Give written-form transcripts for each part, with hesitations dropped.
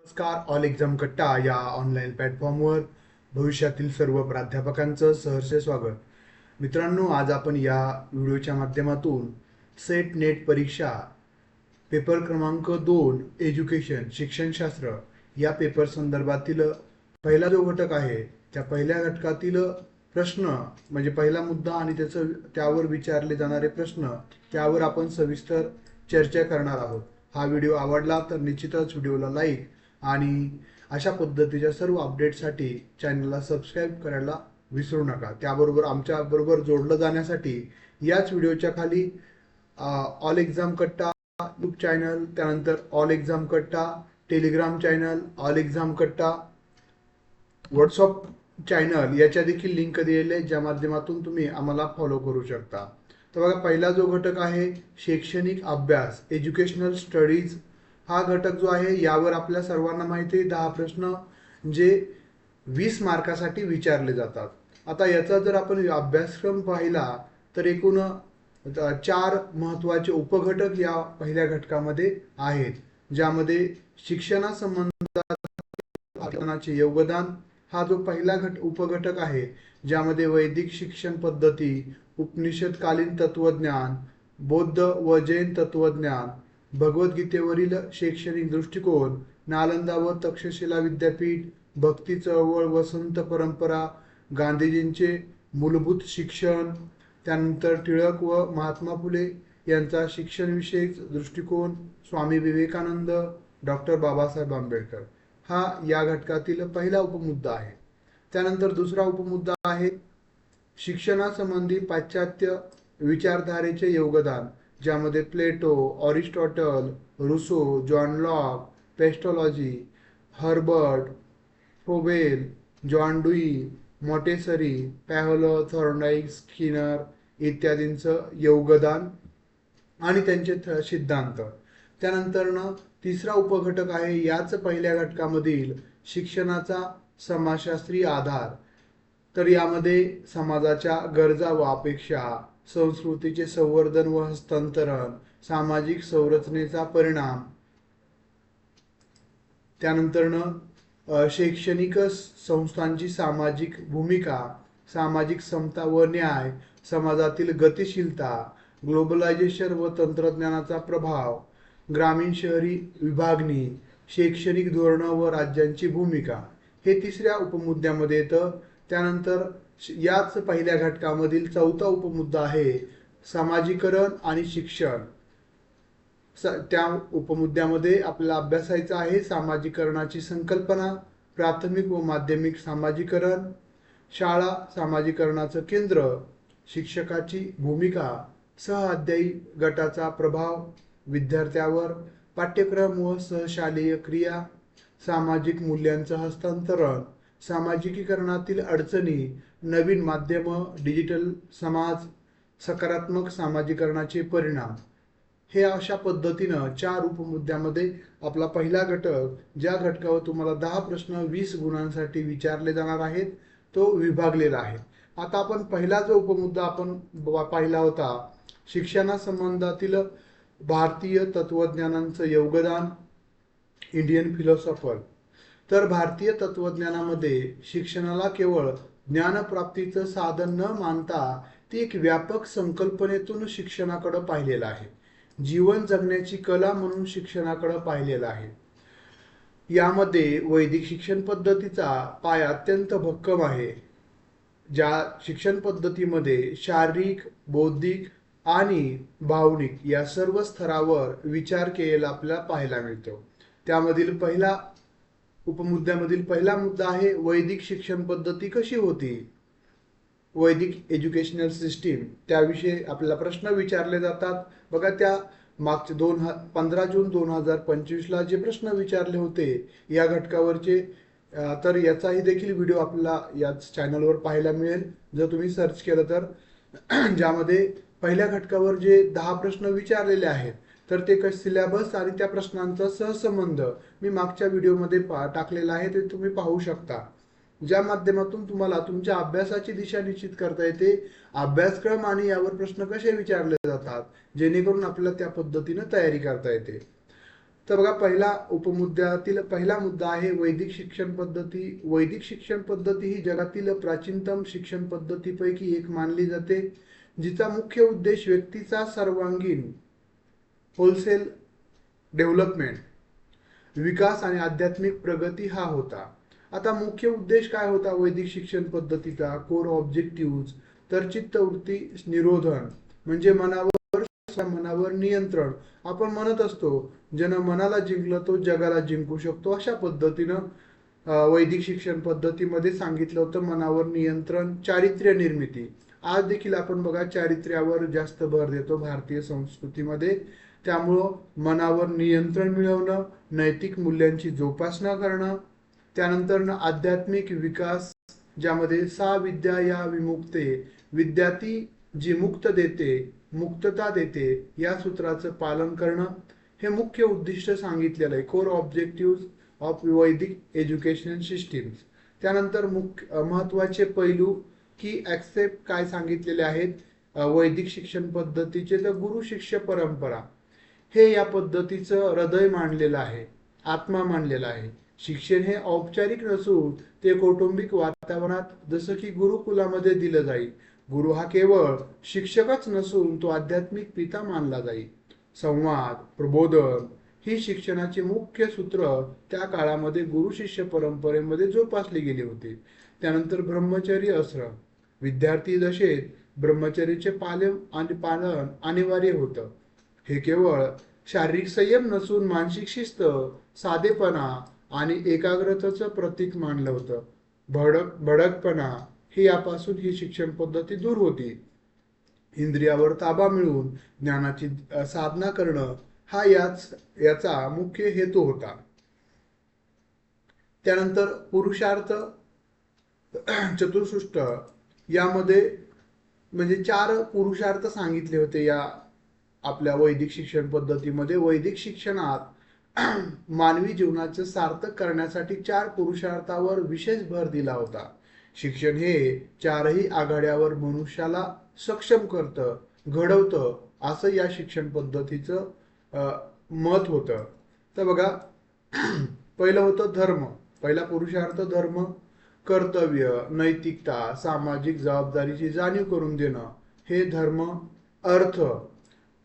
नमस्कार. All exam कट्टा या ऑनलाईन प्लॅटफॉर्मवर भविष्यातील सर्व प्राध्यापकांचं सहर्ष स्वागत. मित्रांनो, आज आपण या व्हिडिओच्या माध्यमातून सेट नेट परीक्षा पेपर क्रमांक 2 एज्युकेशन शिक्षणशास्त्र या पेपर संदर्भातील पहिला जो घटक आहे त्या पहिल्या घटकातील प्रश्न म्हणजे पहिला मुद्दा आणि त्यावर विचारले जाणारे प्रश्न त्यावर आपण सविस्तर चर्चा करणार आहोत. हा व्हिडिओ आवडला तर निश्चितच व्हिडिओला लाईक आणि अशा पद्धतीच्या सर्व अपडेटसाठी चॅनलला सबस्क्राईब करायला विसरू नका. त्याबरोबर आमच्या बरोबर जोडलं जाण्यासाठी याच व्हिडिओच्या खाली ऑल एक्झाम कट्टा यूट्यूब चॅनल, त्यानंतर ऑल एक्झाम कट्टा टेलिग्राम चॅनल, ऑल एक्झाम कट्टा व्हॉट्सअप चॅनल याच्या देखील लिंक दिलेले ज्या माध्यमातून तुम्ही आम्हाला फॉलो करू शकता. तर बघा, पहिला जो घटक आहे शैक्षणिक अभ्यास एज्युकेशनल स्टडीज हा घटक जो आहे यावर आपल्या सर्वांना माहिती आहे 10 प्रश्न जे 20 मार्कासाठी विचारले जातात. आता याचा जर आपण अभ्यासक्रम पाहिला तर एकूण 4 महत्त्वाचे उपघटक या पहिल्या घटकामध्ये आहेत, ज्यामध्ये शिक्षणाचे योगदान हा जो पहिला उपघटक आहे, ज्यामध्ये वैदिक शिक्षण पद्धती, उपनिषदकालीन तत्वज्ञान, बौद्ध व जैन तत्वज्ञान, भगवद्गीतेवरील शैक्षणिक दृष्टिकोन, नालंदा व तक्षशिला विद्यापीठ, भक्ती चळवळ व संत परंपरा, गांधीजींचे मूलभूत शिक्षण, त्यानंतर टिळक व महात्मा फुले यांचा शिक्षणविषयक दृष्टिकोन, स्वामी विवेकानंद, डॉक्टर बाबासाहेब आंबेडकर हा या घटकातील पहिला उपमुद्दा आहे. त्यानंतर दुसरा उपमुद्दा आहे शिक्षणासंबंधी पाश्चात्य विचारधारेचे योगदान, ज्यामध्ये Plato, Aristotle, Rousseau, John Locke, Pestalozzi, Herbart Froebel, John Dewey, Montessori, Pavlov, Thorndike, Skinner इत्यादींचं योगदान आणि त्यांचे सिद्धांत. त्यानंतर तिसरा उपघटक आहे याच पहिल्या घटकामधील शिक्षणाचा समाजशास्त्रीय आधार. तर यामध्ये समाजाच्या गरजा व अपेक्षा, संस्कृतीचे संवर्धन व हस्तांतरण, सामाजिक संरचनेचा परिणाम, त्यानंतर शैक्षणिक संस्थांची सामाजिक भूमिका, सामाजिक समता व न्याय, समाजातील गतिशीलता, ग्लोबलायझेशन व तंत्रज्ञानाचा प्रभाव, ग्रामीण शहरी विभागणी, शैक्षणिक धोरणं व राज्यांची भूमिका हे तिसऱ्या उपमुद्द्यामध्ये येतं. त्यानंतर याच पहिल्या घटकामधील चौथा उपमुद्दा आहे सामाजिकरण आणि शिक्षण. त्या उपमुद्द्यामध्ये आपल्याला अभ्यासायचं आहे सामाजिकरणाची संकल्पना, प्राथमिक व माध्यमिक सामाजिकरण, शाळा सामाजिकरणाचं केंद्र, शिक्षकाची भूमिका, सहअध्यायी गटाचा प्रभाव विद्यार्थ्यावर, पाठ्यक्रम व सहशालेय क्रिया, सामाजिक मूल्यांचं हस्तांतरण, सामाजिकीकरणातील अडचणी, नवीन माध्यम, डिजिटल समाज, सकारात्मक सामाजिकरणाचे परिणाम हे अशा पद्धतीनं 4 उपमुद्द्यामध्ये आपला पहिला घटक, ज्या घटकावर तुम्हाला 10 प्रश्न 20 गुणांसाठी विचारले जाणार आहेत, तो विभागलेला आहे. आता आपण पहिला जो उपमुद्दा आपण पाहिला होता शिक्षणासंबंधातील भारतीय तत्वज्ञानांचं योगदान, इंडियन फिलॉसॉफर. तर भारतीय तत्वज्ञानामध्ये शिक्षणाला केवळ ज्ञानप्राप्तीचं साधन न मानता ती एक व्यापक संकल्पनेतून शिक्षणाकडे पाहिलेलं आहे. जीवन जगण्याची कला म्हणून शिक्षणाकडे पाहिलेलं आहे. यामध्ये वैदिक शिक्षण पद्धतीचा पाया अत्यंत भक्कम आहे. ज्या शिक्षण पद्धतीमध्ये शारीरिक, बौद्धिक आणि भावनिक या सर्व स्तरावर विचार केलेला आपल्याला पाहायला मिळतो. त्यामधील पहिला उपमुद्द्यामधील पहिला मुद्दा आहे वैदिक शिक्षण पद्धती कशी होती, वैदिक एज्युकेशनल सिस्टीम, त्याविषयी आपल्याला प्रश्न विचारले जातात. बघा, त्या मागच्या 15 जून 2025ला जे प्रश्न विचारले होते या घटकावरचे, तर याचाही देखील व्हिडिओ आपल्याला याच चॅनलवर पाहायला मिळेल जर तुम्ही सर्च केलं तर. ज्यामध्ये पहिल्या घटकावर जे 10 प्रश्न विचारलेले आहेत तर ते सिलेबस आणि त्या प्रश्नांचा सहसंबंध मी मागच्या व्हिडिओमध्ये टाकलेला आहे, ते तुम्ही पाहू शकता, ज्या माध्यमातून तुम्हाला तुमच्या अभ्यासाची दिशा निश्चित करता येते, अभ्यासक्रम आणि यावर प्रश्न कसे विचारले जातात जेणेकरून आपल्याला त्या पद्धतीने तयारी करता येते. तर बघा, पहिला उपमुद्द्यातील पहिला मुद्दा आहे वैदिक शिक्षण पद्धती. वैदिक शिक्षण पद्धती ही जगातील प्राचीनतम शिक्षण पद्धतीपैकी एक मानली जाते, जिचा मुख्य उद्देश व्यक्तीचा सर्वांगीण होलसेल डेव्हलपमेंट, विकास आणि आध्यात्मिक प्रगती हा होता. आता मुख्य उद्देश काय होता वैदिक शिक्षण पद्धतीचा? कोर ऑब्जेक्टिव्ह, तर चित्तवृत्ती निरोधन म्हणजे मनावर नियंत्रण. आपण म्हणत असतो, ज्यानं मनाला जिंकलं तो जगाला जिंकू शकतो. अशा पद्धतीनं वैदिक शिक्षण पद्धतीमध्ये सांगितलं होतं मनावर नियंत्रण, चारित्र्य निर्मिती. आज देखील आपण बघा चारित्र्यावर जास्त भर देतो भारतीय संस्कृतीमध्ये. त्यामुळं मनावर नियंत्रण मिळवणं, नैतिक मूल्यांची जोपासना करणं, त्यानंतर आध्यात्मिक विकास, ज्यामध्ये सा विद्या या विमुक्ते, विद्या ती जी मुक्त देते, मुक्तता देते, या सूत्राचं पालन करणं, हे मुख्य उद्दिष्ट सांगितलेलं आहे. कोर ऑब्जेक्टिव्ह ऑफ वैदिक एज्युकेशन सिस्टीम्स. त्यानंतर महत्वाचे पैलू की ऍक्सेप्ट काय सांगितलेले आहेत वैदिक शिक्षण पद्धतीचे? तर गुरु शिष्य परंपरा हे या पद्धतीचं हृदय मानलेलं आहे, आत्मा मानलेला आहे. शिक्षण हे औपचारिक नसून ते कौटुंबिक वातावरणात जसं की गुरुकुलामध्ये दिलं जाईल. गुरु हा केवळ शिक्षकच नसून तो आध्यात्मिक पिता मानला जाईल. संवाद, प्रबोधन ही शिक्षणाची मुख्य सूत्र त्या काळामध्ये गुरु शिष्य परंपरेमध्ये जोपासली गेली होती. त्यानंतर ब्रह्मचर्य आश्रम, विद्यार्थी दशेत ब्रह्मचर्याचे पालन अनिवार्य होतं. हे केवळ शारीरिक संयम नसून मानसिक शिस्त, साधेपणा आणि एकाग्रतेचं प्रतीक मानलं होतं. भडकपणा ही यापासून ही शिक्षण पद्धती दूर होती. इंद्रियावर ताबा मिळवून ज्ञानाची साधना करणं हा याचा मुख्य हेतू होता. त्यानंतर पुरुषार्थ चतुष्ट, यामध्ये म्हणजे 4 पुरुषार्थ सांगितले होते या आपल्या वैदिक शिक्षण पद्धतीमध्ये. वैदिक शिक्षणात मानवी जीवनाचं सार्थक करण्यासाठी 4 पुरुषार्थावर विशेष भर दिला होता. शिक्षण हे 4ही आघाड्यावर मनुष्याला सक्षम करतं, घडवतं, असं या शिक्षण पद्धतीचं मत होतं. तर बघा, पहिलं होतं धर्म. पहिला पुरुषार्थ धर्म, कर्तव्य, नैतिकता, सामाजिक जबाबदारीची जाणीव करून देणं, हे धर्म. अर्थ,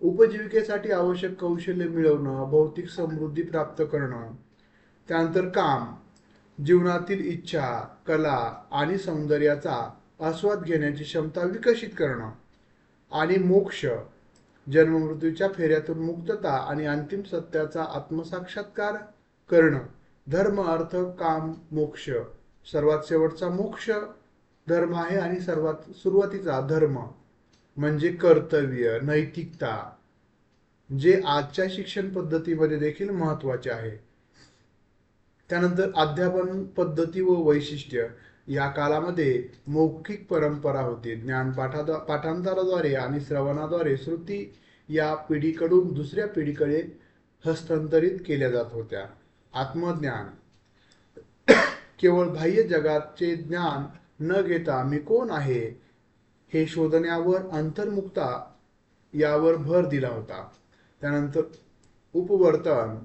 उपजीविकेसाठी आवश्यक कौशल्य मिळवणं, भौतिक समृद्धी प्राप्त करणं. त्यानंतर काम, जीवनातील इच्छा, कला आणि सौंदर्याचा आस्वाद घेण्याची क्षमता विकसित करणं. आणि मोक्ष, जन्ममृत्यूच्या फेऱ्यातून मुक्तता आणि अंतिम सत्याचा आत्मसाक्षात्कार करणं. धर्म, अर्थ, काम, मोक्ष. सर्वात शेवटचा मोक्ष धर्म आहे आणि सर्वात सुरुवातीचा धर्म म्हणजे कर्तव्य, नैतिकता, जे आजच्या शिक्षण पद्धतीमध्ये देखील महत्वाचे आहे. त्यानंतर अध्यापन पद्धती व वैशिष्ट्य. या काळामध्ये मौखिक परंपरा होती. ज्ञान पाठांतराद्वारे आणि श्रवणाद्वारे श्रुती या पिढीकडून दुसऱ्या पिढीकडे हस्तांतरित केल्या जात होत्या. आत्मज्ञान, केवळ बाह्य जगाचे ज्ञान न घेता मी कोण आहे हे शोधण्यावर, अंतर्मुखता यावर भर दिला होता. त्यानंतर उपवर्तन,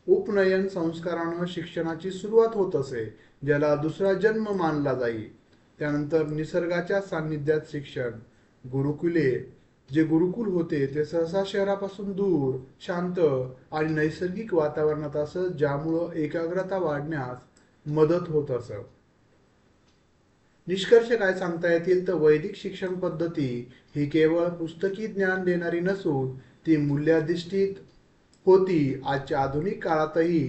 उपनयन संस्कारांवर शिक्षणाची सुरुवात होत असे, ज्याला दुसरा जन्म मानला जाईल. त्यानंतर निसर्गाच्या सान्निध्यात शिक्षण. गुरुकुले, जे गुरुकुल होते ते सहसा शहरापासून दूर, शांत आणि नैसर्गिक वातावरणात असत, ज्यामुळं एकाग्रता वाढण्यास मदत होत असत. निष्कर्ष काय सांगता येतील? तर वैदिक शिक्षण पद्धती ही केवळ पुस्तकी ज्ञान देणारी नसून ती मूल्याधिष्ठित होती. आजच्या आधुनिक काळातही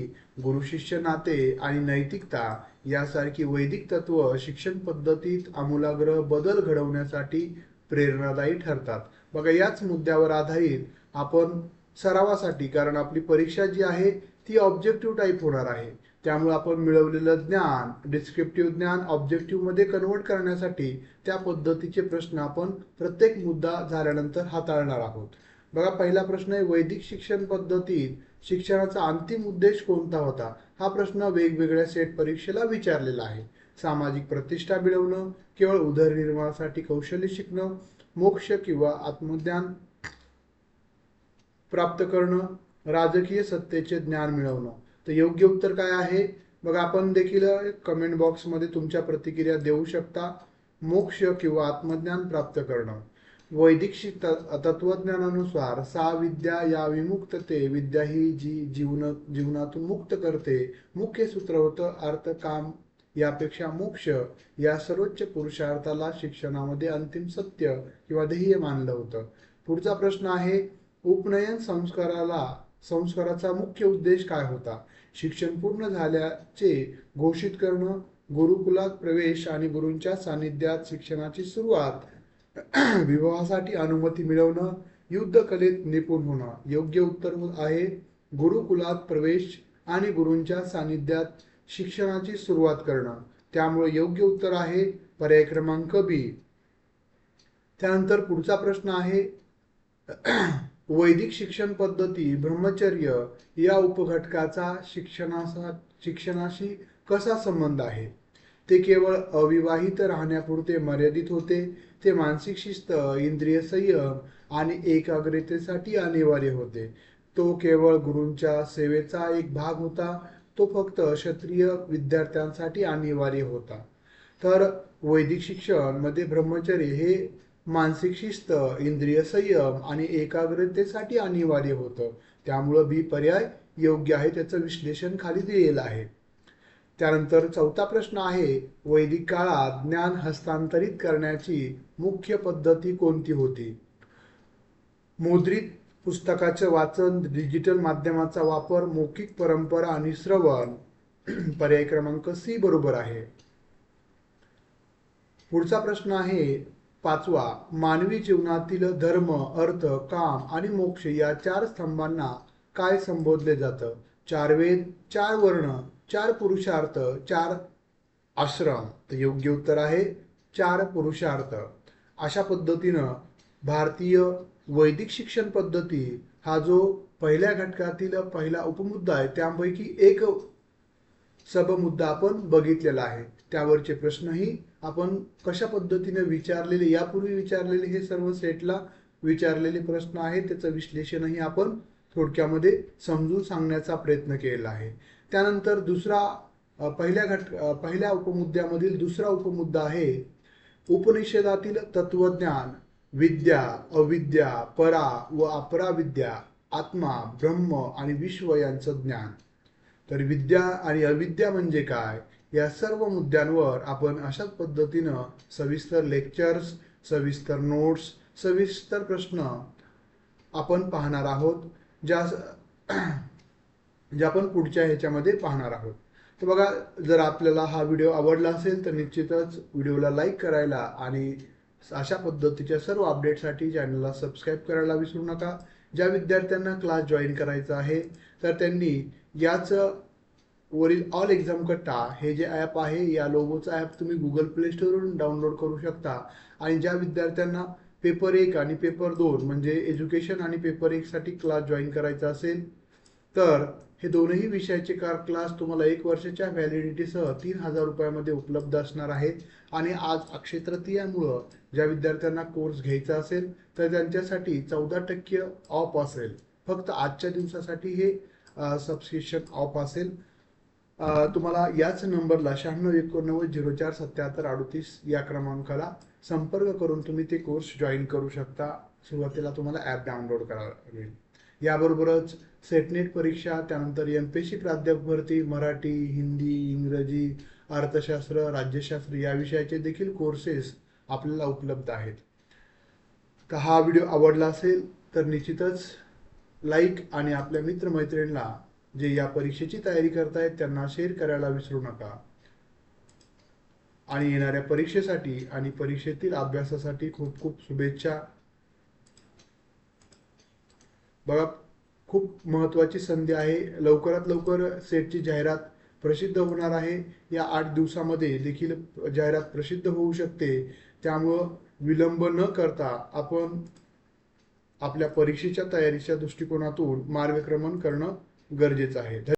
गुरु शिष्य नाते आणि नैतिकता यासारखी वैदिक तत्व शिक्षण पद्धतीत आमूलाग्र बदल घडवण्यासाठी प्रेरणादायी ठरतात. बघा, याच मुद्द्यावर आधारित आपण सरावासाठी, कारण आपली परीक्षा जी आहे ती ऑब्जेक्टिव्ह टाईप होणार आहे, त्यामुळे आपण मिळवलेलं ज्ञान डिस्क्रिप्टिव्ह ज्ञान ऑब्जेक्टिव्ह मध्ये कन्वर्ट करण्यासाठी त्या पद्धतीचे प्रश्न आपण प्रत्येक मुद्दा झाल्यानंतर हाताळणार आहोत. बघा, पहिला प्रश्न आहे वैदिक शिक्षण पद्धतीत शिक्षणाचा अंतिम उद्देश कोणता होता? हा प्रश्न वेगवेगळ्या सेट परीक्षेला विचारलेला आहे. सामाजिक प्रतिष्ठा मिळवणं, केवळ उदरनिर्वाहासाठी कौशल्य शिकणं, मोक्ष किंवा आत्मज्ञान प्राप्त करणं, राजकीय सत्तेचे ज्ञान मिळवणं. तर योग्य उत्तर काय आहे? मग आपण देखील कमेंट बॉक्समध्ये तुमच्या प्रतिक्रिया देऊ शकता. मोक्ष किंवा आत्मज्ञान प्राप्त करणं. वैदिक तत्वज्ञानानुसार 6 विद्या या विमुक्तते विद्या ही जी जीवनातून मुक्त करते. मुख्य सूत्र होतं अर्थ काम यापेक्षा मोक्ष या सर्वोच्च पुरुषार्थाला शिक्षणामध्ये अंतिम सत्य किंवा ध्येय मानलं होतं. पुढचा प्रश्न आहे, उपनयन संस्काराचा मुख्य उद्देश काय होता? शिक्षण पूर्ण झाल्याचे घोषित करणं, गुरुकुलात प्रवेश आणि गुरूंच्या सानिध्यात शिक्षणाची सुरुवात, विवाहासाठी अनुमती मिळवणं, युद्धकलेत निपुण होणं. योग्य उत्तर आहे गुरुकुलात प्रवेश आणि गुरूंच्या सानिध्यात शिक्षणाची सुरुवात करणं. त्यामुळे योग्य उत्तर आहे पर्याय क्रमांक बी. त्यानंतर पुढचा प्रश्न आहे, वैदिक शिक्षण पद्धती ब्रह्मचर्य या उपघटकाचा शिक्षणाशी कसा संबंध आहे? ते केवळ अविवाहित राहण्यापुरते मर्यादित होते. ते मानसिक शिस्त, इंद्रिय संयम आणि एकाग्रतेसाठी अनिवार्य होते. तो केवळ गुरूंच्या सेवेचा एक भाग होता. तो फक्त क्षत्रिय विद्यार्थ्यांसाठी अनिवार्य होता. तर वैदिक शिक्षण मध्ये ब्रह्मचर्य हे मानसिक शिस्त, इंद्रिय संयम आणि एकाग्रतेसाठी अनिवार्य होतं. त्यामुळं बी पर्याय योग्य आहे. त्याचं विश्लेषण खाली दिलेलं आहे. त्यानंतर चौथा प्रश्न आहे, वैदिक काळात ज्ञान हस्तांतरित करण्याची मुख्य पद्धती कोणती होती? मुद्रित पुस्तकाचे वाचन, डिजिटल माध्यमाचा वापर, मौखिक परंपरा आणि श्रवण. पर्याय क्रमांक सी बरोबर आहे. पुढचा प्रश्न आहे 5वा, मानवी जीवनातील धर्म, अर्थ, काम आणि मोक्ष या 4 स्तंभांना काय संबोधले जातं? 4 वेद, 4 वर्ण, 4 पुरुषार्थ, 4 आश्रम. तर योग्य उत्तर आहे 4 पुरुषार्थ. अशा पद्धतीनं भारतीय वैदिक शिक्षण पद्धती हा जो पहिल्या घटकातील पहिला उपमुद्दा आहे त्यापैकी एक सबमुद्दा आपण बघितलेला आहे. त्यावरचे प्रश्नही आपण कशा पद्धतीने विचारलेले, यापूर्वी विचारलेले हे सर्व सेटला विचारलेले प्रश्न आहेत. त्याचं विश्लेषणही आपण थोडक्यामध्ये समजून सांगण्याचा प्रयत्न केलेला आहे. त्यानंतर पहिल्या उपमुद्द्यामधील दुसरा उपमुद्दा आहे उपनिषदातील तत्वज्ञान, विद्या, अविद्या, परा व अपरा विद्या, आत्मा, ब्रह्म आणि विश्व यांचं ज्ञान. तर विद्या आणि अविद्या म्हणजे काय, या सर्व मुद्द्यांवर आपण अशाच पद्धतीनं सविस्तर लेक्चर्स, सविस्तर नोट्स, सविस्तर प्रश्न आपण पाहणार आहोत, ज्या आपण पुढच्या ह्याच्यामध्ये पाहणार आहोत. तर बघा, जर आपल्याला हा व्हिडिओ आवडला असेल तर निश्चितच व्हिडिओला लाईक करायला आणि अशा पद्धतीच्या सर्व अपडेटसाठी चॅनलला सबस्क्राईब करायला विसरू नका. ज्या विद्यार्थ्यांना क्लास जॉईन करायचा आहे तर त्यांनी याच वरील ऑल एक्झाम कट्टा हे जे ॲप आहे, या लोगोचं ॲप तुम्ही गुगल प्ले स्टोरवरून डाउनलोड करू शकता. आणि ज्या विद्यार्थ्यांना पेपर 1 आणि पेपर 2 म्हणजे एज्युकेशन आणि पेपर 1 साठी क्लास जॉईन करायचा असेल तर हे दोनही विषयाचे क्लास तुम्हाला 1 वर्षाच्या व्हॅलिडिटीसह 3000 रुपयामध्ये उपलब्ध असणार आहेत. आणि आज अक्षय तृतीयामुळं ज्या विद्यार्थ्यांना कोर्स घ्यायचा असेल तर त्यांच्यासाठी 14% ऑफ असेल. फक्त आजच्या दिवसासाठी हे सबस्क्रिप्शन ऑफ असेल. तुम्हाला याच नंबरला 9689047738 या क्रमांकाला संपर्क करून तुम्ही ते कोर्स जॉईन करू शकता. सुरुवातीला तुम्हाला ॲप डाउनलोड करावं लागेल. याबरोबरच सेटनेट परीक्षा, त्यानंतर MPSC प्राध्यापक भरती, मराठी, हिंदी, इंग्रजी, अर्थशास्त्र, राज्यशास्त्र या विषयाचे देखील कोर्सेस आपल्याला उपलब्ध आहेत. तर हा व्हिडिओ आवडला असेल तर निश्चितच लाईक आणि आपल्या मित्रमैत्रिणींना जे या परीक्षेची तयारी करतायत त्यांना शेअर करायला विसरू नका. आणि येणाऱ्या परीक्षेसाठी आणि परीक्षेतील अभ्यासासाठी खूप खूप शुभेच्छा. बघा, खूप महत्त्वाची संधी आहे. लवकरात लवकर सेटची जाहिरात प्रसिद्ध होणार आहे. या 8 दिवसामध्ये देखील जाहिरात प्रसिद्ध होऊ शकते. त्यामुळं विलंब न करता आपण आपल्या परीक्षेच्या तयारीच्या दृष्टिकोनातून मार्गक्रमण करणं गरजेचं आहे.